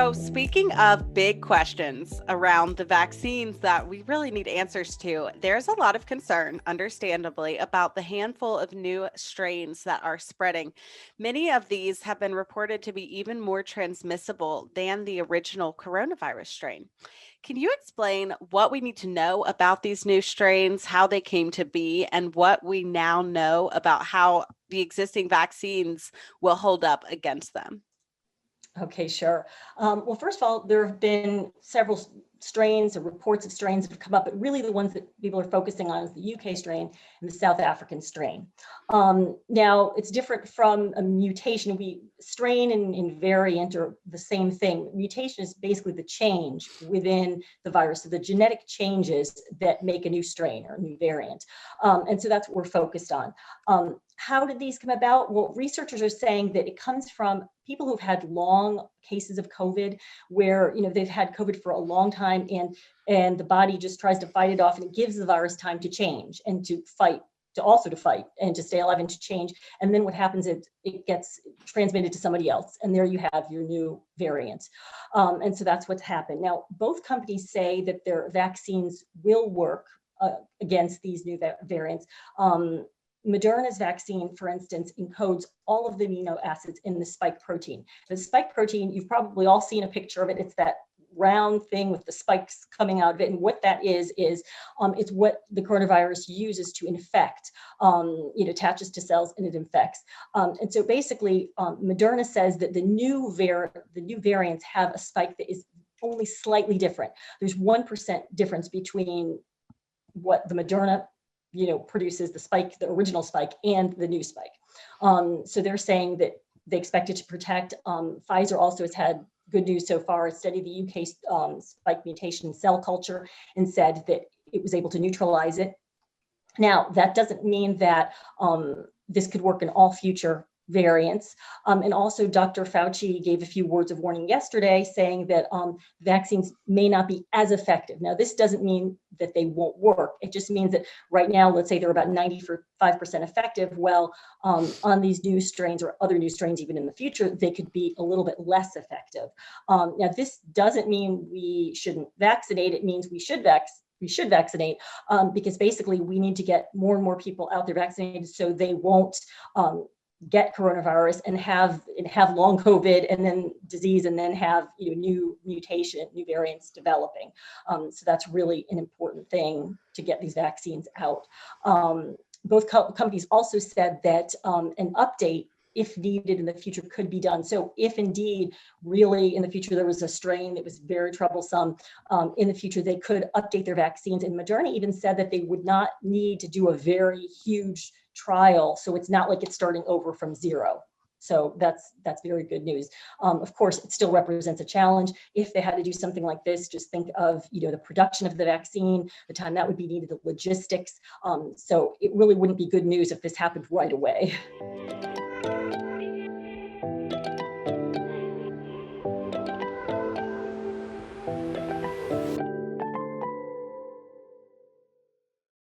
So, speaking of big questions around the vaccines that we really need answers to, there's a lot of concern, understandably, about the handful of new strains that are spreading. Many of these have been reported to be even more transmissible than the original coronavirus strain. Can you explain what we need to know about these new strains, how they came to be, and what we now know about how the existing vaccines will hold up against them? Okay, sure. Well, first of all, there have been several strains or reports of strains that have come up, but really the ones that people are focusing on is the UK strain and the South African strain. Now, it's different from a mutation. Strain and variant are the same thing. Mutation is basically the change within the virus, so the genetic changes that make a new strain or a new variant. And so that's what we're focused on. How did these come about? Well, researchers are saying that it comes from people who've had long cases of COVID, where they've had COVID for a long time, and the body just tries to fight it off, and it gives the virus time to change and to fight, to fight and to stay alive and to change. And then what happens is it gets transmitted to somebody else, and there you have your new variant. And so that's what's happened. Now, both companies say that their vaccines will work against these new variants. Moderna's vaccine, for instance, encodes all of the amino acids in the spike protein. The spike protein, you've probably all seen a picture of it. It's that round thing with the spikes coming out of it. And what that is it's what the coronavirus uses to infect. It attaches to cells and it infects. And so basically, Moderna says that the new variants have a spike that is only slightly different. There's 1% difference between what the Moderna produces, the original spike, and the new spike. So they're saying that they expect it to protect. Pfizer also has had good news so far. It studied the UK spike mutation in cell culture and said that it was able to neutralize it. Now, that doesn't mean that this could work in all future variants. And also Dr. Fauci gave a few words of warning yesterday saying that vaccines may not be as effective. Now, this doesn't mean that they won't work. It just means that right now, let's say they're about 95% effective. Well, on these new strains or other new strains, even in the future, they could be a little bit less effective. Now, this doesn't mean we shouldn't vaccinate. It means we should vaccinate because basically we need to get more and more people out there vaccinated so they won't get coronavirus and have long COVID and then disease and then have new variants developing. So that's really an important thing to get these vaccines out. Both companies also said that an update, if needed in the future, could be done. So if indeed really in the future there was a strain that was very troublesome, in the future they could update their vaccines. And Moderna even said that they would not need to do a very huge trial. So it's not like it's starting over from zero. So that's very good news. Of course, it still represents a challenge. If they had to do something like this, just think of the production of the vaccine, the time that would be needed, the logistics. So it really wouldn't be good news if this happened right away.